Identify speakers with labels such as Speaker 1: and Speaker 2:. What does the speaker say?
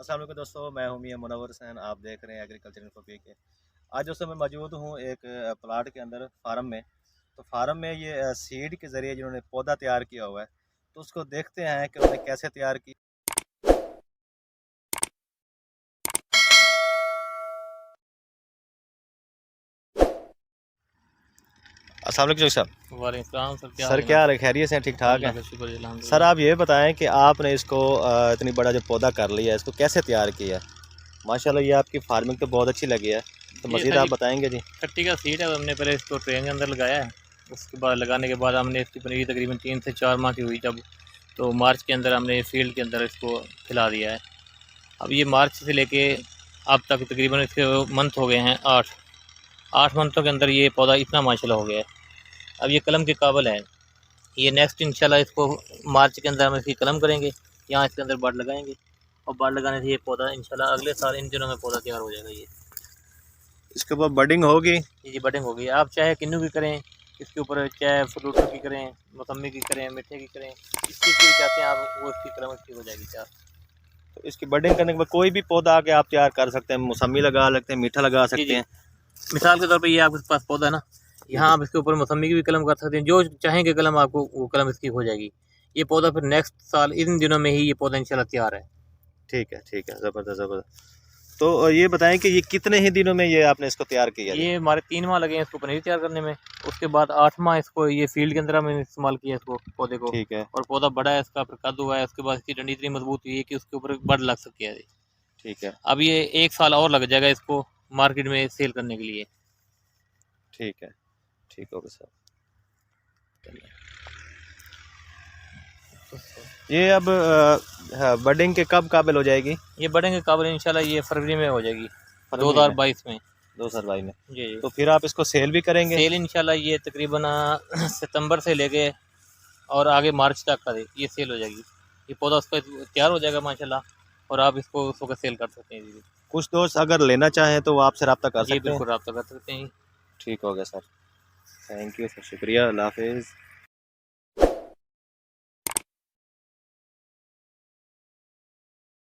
Speaker 1: अस्सलाम वालेकुम दोस्तों, मैं हूं मियां मुनव्वर हुसैन। आप देख रहे हैं एग्रीकल्चर इन्फो के। आज दोस्तों मैं मौजूद हूं एक प्लाट के अंदर फार्म में। तो फार्म में ये सीड के ज़रिए जिन्होंने पौधा तैयार किया हुआ है, तो उसको देखते हैं कि उन्होंने कैसे तैयार किया। अस्सलाम वालेकुम साहब।
Speaker 2: वालेकुम सर, क्या हाल
Speaker 1: सर
Speaker 2: है
Speaker 1: क्या
Speaker 2: जनाब?
Speaker 1: हाल है, खैरियत से हैं? ठीक ठाक
Speaker 2: अल्लाह
Speaker 1: हैं?
Speaker 2: का शुक्र है,
Speaker 1: सर
Speaker 2: अल्हम्दुलिल्लाह।
Speaker 1: आप ये बताएं कि आपने इसको इतनी बड़ा जो पौधा कर लिया है, इसको कैसे तैयार किया है? माशाल्लाह ये आपकी फार्मिंग तो बहुत अच्छी लगी है। तो
Speaker 2: ये
Speaker 1: मज़ीद
Speaker 2: सर
Speaker 1: आप
Speaker 2: जी
Speaker 1: बताएंगे जी।
Speaker 2: कट्टी का सीड है। हमने पहले इसको ट्रेन के अंदर लगाया है। उसके बाद लगाने के बाद हमने इसकी पनीरी तकरीबन 3 से 4 माह की हुई जब, तो मार्च के अंदर हमने फील्ड के अंदर इसको खिला दिया है। अब ये मार्च से लेके अब तक तकरीबन इसके मंथ हो गए हैं 8 मंथों के अंदर ये पौधा इतना माशाल्लाह हो गया है। अब ये कलम के काबिल है। ये नेक्स्ट इंशाल्लाह इसको मार्च के अंदर हम इसकी कलम करेंगे, यहाँ इसके अंदर बाड़ लगाएंगे और बाड़ लगाने से ये पौधा इंशाल्लाह अगले साल इन दिनों में पौधा तैयार हो जाएगा। ये
Speaker 1: इसके ऊपर बडिंग होगी?
Speaker 2: जी बडिंग हो गई। आप चाहे किन्नू की करें इसके ऊपर, चाहे फ्रूटों की करें, मौसमी की करें, मीठे की करें, इस चीज़ की भी चाहते हैं आप, वो इसकी कलम अच्छी हो जाएगी तैयार।
Speaker 1: तो इसकी बडिंग करने के बाद कोई भी पौधा आके आप तैयार कर सकते हैं, मौसमी लगा सकते हैं, मीठा लगा
Speaker 2: जी
Speaker 1: सकते
Speaker 2: जी,
Speaker 1: हैं।
Speaker 2: मिसाल के तौर पे ये आपके पास पौधा है ना,
Speaker 1: जी
Speaker 2: यहाँ
Speaker 1: जी।
Speaker 2: आप इसके ऊपर मौसमी की भी कलम कर सकते हैं, जो चाहेंगे कलम आपको वो कलम इसकी हो जाएगी। ये पौधा फिर नेक्स्ट साल इन दिनों में ही ये पौधा इंशाल्लाह तैयार है।
Speaker 1: ठीक है, ज़बरदस्त ज़बरदस्त। तो ये बताएं कि ये कितने ही दिनों में ये आपने इसको तैयार किया जी?
Speaker 2: ये हमारे 3 माह लगे हैं इसको पनीर तैयार करने में। उसके बाद 8 माह इसको ये फील्ड के अंदर हमने इस्तेमाल किया इसको पौधे को,
Speaker 1: ठीक है।
Speaker 2: और पौधा बड़ा है इसका, फिर कद हुआ है। उसके बाद इसकी डंडी इतनी मजबूत हुई है कि उसके ऊपर बड़ लग सकती है।
Speaker 1: ठीक है।
Speaker 2: अब ये 1 साल और लग जाएगा इसको मार्केट में सेल करने के लिए।
Speaker 1: ठीक है। ठीक होगा सर। ये अब बडिंग के कब काबिल हो जाएगी?
Speaker 2: ये बढ़ेंगे काबिल इंशाल्लाह ये फरवरी में हो जाएगी,
Speaker 1: फरवरी में?
Speaker 2: 2022 में।
Speaker 1: 2022 में?
Speaker 2: जी जी।
Speaker 1: तो फिर आप इसको सेल भी करेंगे?
Speaker 2: सेल इंशाल्लाह ये तकरीबन सितंबर से लेके और आगे मार्च तक का ये सेल हो जाएगी। ये पौधा उसका तैयार हो जाएगा माशाल्लाह, और आप इसको उस वक्त सेल कर सकते हैं। जी
Speaker 1: कुछ दोस्त अगर लेना चाहें तो वो आपसे रब्ता कर
Speaker 2: जी,
Speaker 1: सकते हैं?
Speaker 2: बिल्कुल रब्ता कर सकते हैं।
Speaker 1: ठीक हो गया सर। थैंक यू सर, शुक्रिया, अल्लाह हाफिज़।